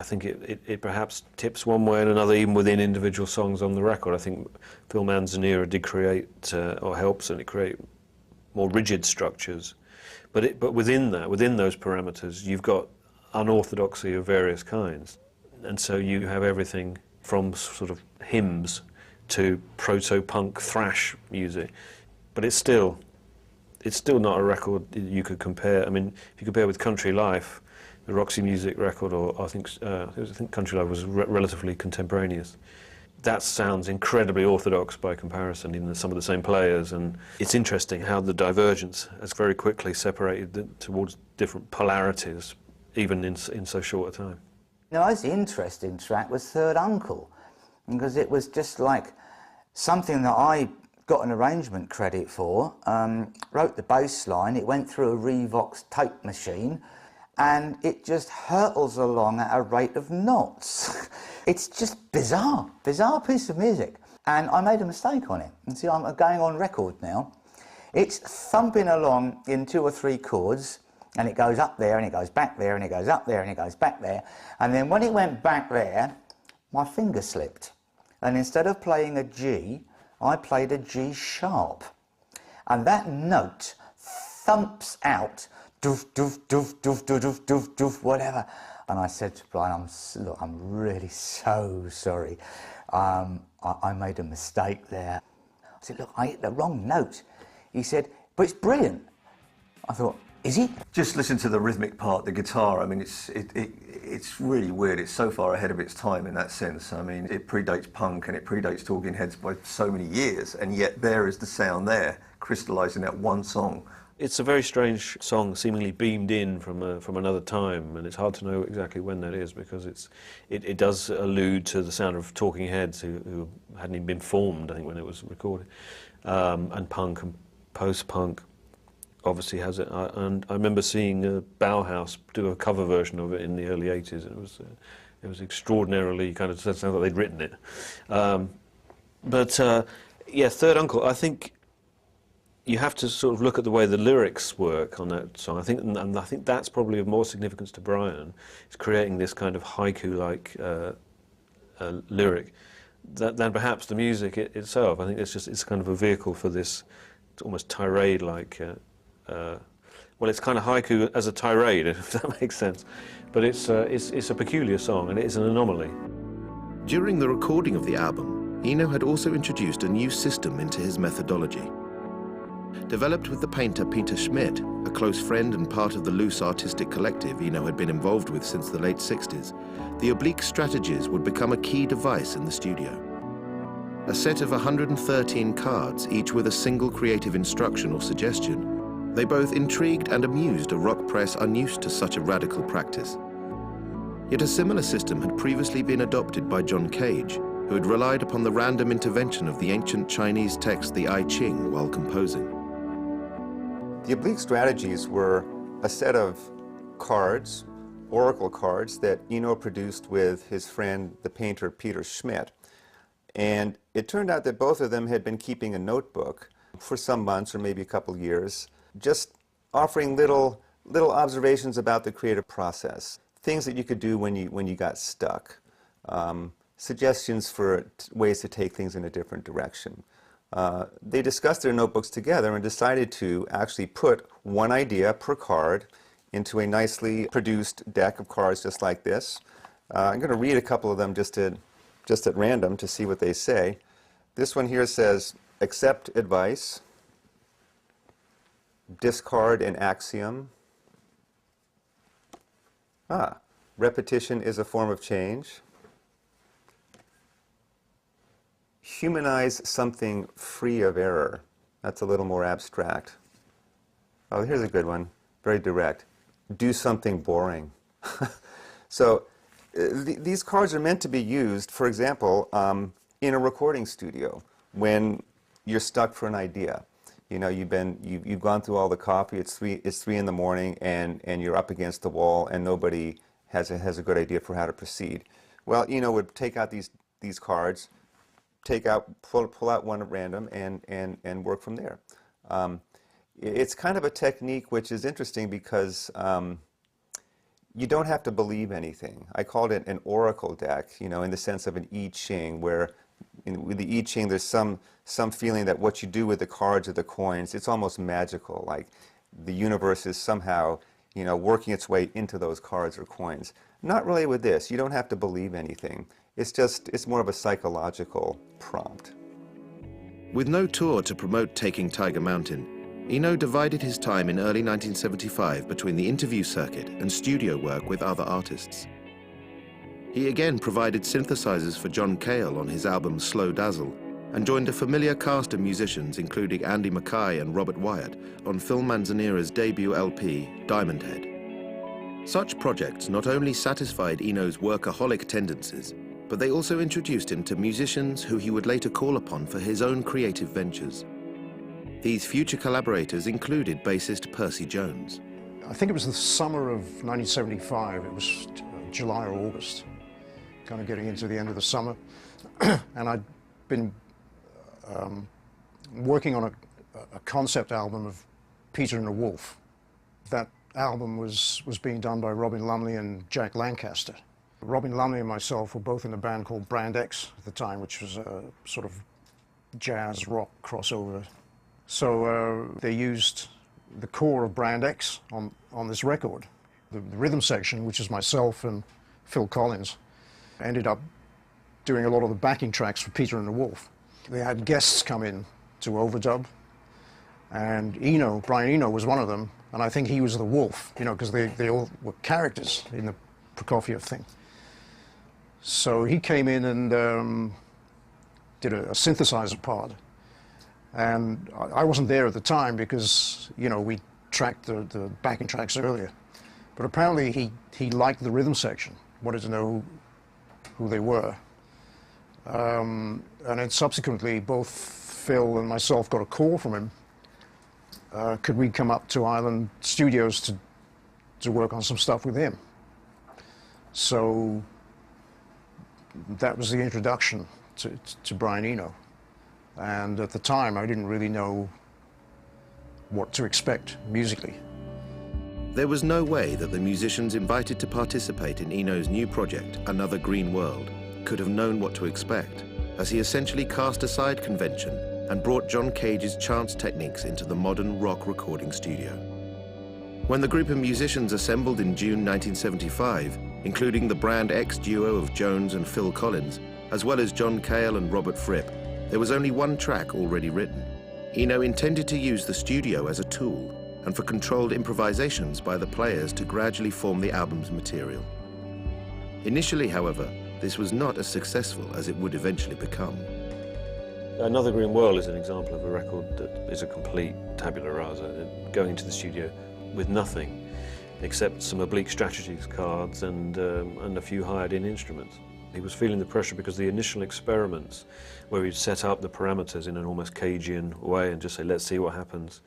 I think it perhaps tips one way and another, even within individual songs on the record. I think Phil Manzanera did create, or help certainly create, more rigid structures. But within that, within those parameters, you've got unorthodoxy of various kinds. And so you have everything from sort of hymns to proto-punk thrash music. But it's still not a record you could compare. I mean, if you compare with Country Life, the Roxy Music record, or I think Country Life was relatively contemporaneous. That sounds incredibly orthodox by comparison, even some of the same players, and it's interesting how the divergence has very quickly separated towards different polarities, even in so short a time. The most interesting track was Third Uncle, because it was just like something that I got an arrangement credit for, wrote the bass line, it went through a Revox tape machine, and it just hurtles along at a rate of knots. It's just bizarre piece of music. And I made a mistake on it. And see, I'm going on record now. It's thumping along in 2 or 3 chords, and it goes up there, and it goes back there, and it goes up there, and it goes back there. And then when it went back there, my finger slipped. And instead of playing a G, I played a G sharp. And that note thumps out, doof, doof, doof, doof, doof, doof, doof, doof, whatever. And I said to Brian, look, I'm really so sorry. I made a mistake there. I said, look, I hit the wrong note. He said, but it's brilliant. I thought, is it? Just listen to the rhythmic part, the guitar. I mean, it's really weird. It's so far ahead of its time in that sense. I mean, it predates punk and it predates Talking Heads by so many years, and yet there is the sound there, crystallising that one song. It's a very strange song, seemingly beamed in from another time, and it's hard to know exactly when that is, because it does allude to the sound of Talking Heads, who hadn't even been formed, I think, when it was recorded, and punk and post-punk obviously has it. And I remember seeing Bauhaus do a cover version of it in the early 80s, and it was extraordinarily kind of, sounds like they'd written it. Yeah, Third Uncle, I think you have to sort of look at the way the lyrics work on that song. I think that's probably of more significance to Brian. It's creating this kind of haiku-like lyric than perhaps the music itself. I think it's kind of a vehicle for this almost tirade-like. Well, it's kind of haiku as a tirade, if that makes sense. But it's a peculiar song, and it is an anomaly. During the recording of the album, Eno had also introduced a new system into his methodology. Developed with the painter Peter Schmidt, a close friend and part of the loose artistic collective Eno had been involved with since the late 60s, the oblique strategies would become a key device in the studio. A set of 113 cards, each with a single creative instruction or suggestion, they both intrigued and amused a rock press unused to such a radical practice. Yet a similar system had previously been adopted by John Cage, who had relied upon the random intervention of the ancient Chinese text, the I Ching, while composing. The oblique strategies were a set of cards, oracle cards, that Eno produced with his friend, the painter Peter Schmidt. And it turned out that both of them had been keeping a notebook for some months or maybe a couple years, just offering little observations about the creative process, things that you could do when you got stuck, suggestions for ways to take things in a different direction. They discussed their notebooks together and decided to actually put one idea per card into a nicely produced deck of cards just like this. I'm going to read a couple of them just at random to see what they say. This one here says, accept advice, discard an axiom, repetition is a form of change, humanize something free of error. That's a little more abstract. Oh, here's a good one, very direct. Do something boring. So these cards are meant to be used, for example, in a recording studio when you're stuck for an idea. You know, you've gone through all the coffee. It's 3 in the morning, and you're up against the wall, and nobody has a good idea for how to proceed. Well, Eno would take out these cards, pull out one at random, and work from there. It's kind of a technique which is interesting because you don't have to believe anything. I called it an oracle deck, you know, in the sense of an I Ching, where with the I Ching there's some feeling that what you do with the cards or the coins, it's almost magical, like the universe is somehow, you know, working its way into those cards or coins. Not really with this. You don't have to believe anything. It's more of a psychological prompt. With no tour to promote Taking Tiger Mountain, Eno divided his time in early 1975 between the interview circuit and studio work with other artists. He again provided synthesizers for John Cale on his album Slow Dazzle, and joined a familiar cast of musicians including Andy Mackay and Robert Wyatt on Phil Manzanera's debut LP, Diamond Head. Such projects not only satisfied Eno's workaholic tendencies, but they also introduced him to musicians who he would later call upon for his own creative ventures. These future collaborators included bassist Percy Jones. I think it was the summer of 1975, it was July or August, kind of getting into the end of the summer, and I'd been working on a concept album of Peter and the Wolf. That album was being done by Robin Lumley and Jack Lancaster. Robin Lumley and myself were both in a band called Brand X at the time, which was a sort of jazz rock crossover. So they used the core of Brand X on this record. The rhythm section, which is myself and Phil Collins, ended up doing a lot of the backing tracks for Peter and the Wolf. They had guests come in to overdub, and Brian Eno was one of them, and I think he was the Wolf, you know, because they all were characters in the Prokofiev thing. So he came in and did a synthesizer part. And I wasn't there at the time because, you know, we tracked the backing tracks earlier. But apparently he liked the rhythm section, wanted to know who they were. And then subsequently, both Phil and myself got a call from him. Could we come up to Island Studios to work on some stuff with him? So that was the introduction to Brian Eno. And at the time, I didn't really know what to expect musically. There was no way that the musicians invited to participate in Eno's new project, Another Green World, could have known what to expect, as he essentially cast aside convention and brought John Cage's chance techniques into the modern rock recording studio. When the group of musicians assembled in June 1975, including the Brand X duo of Jones and Phil Collins, as well as John Cale and Robert Fripp, there was only one track already written. Eno intended to use the studio as a tool and for controlled improvisations by the players to gradually form the album's material. Initially, however, this was not as successful as it would eventually become. Another Green World is an example of a record that is a complete tabula rasa, going into the studio with nothing except some oblique strategies cards and a few hired-in instruments. He was feeling the pressure because the initial experiments where he'd set up the parameters in an almost Cagean way and just say, let's see what happens,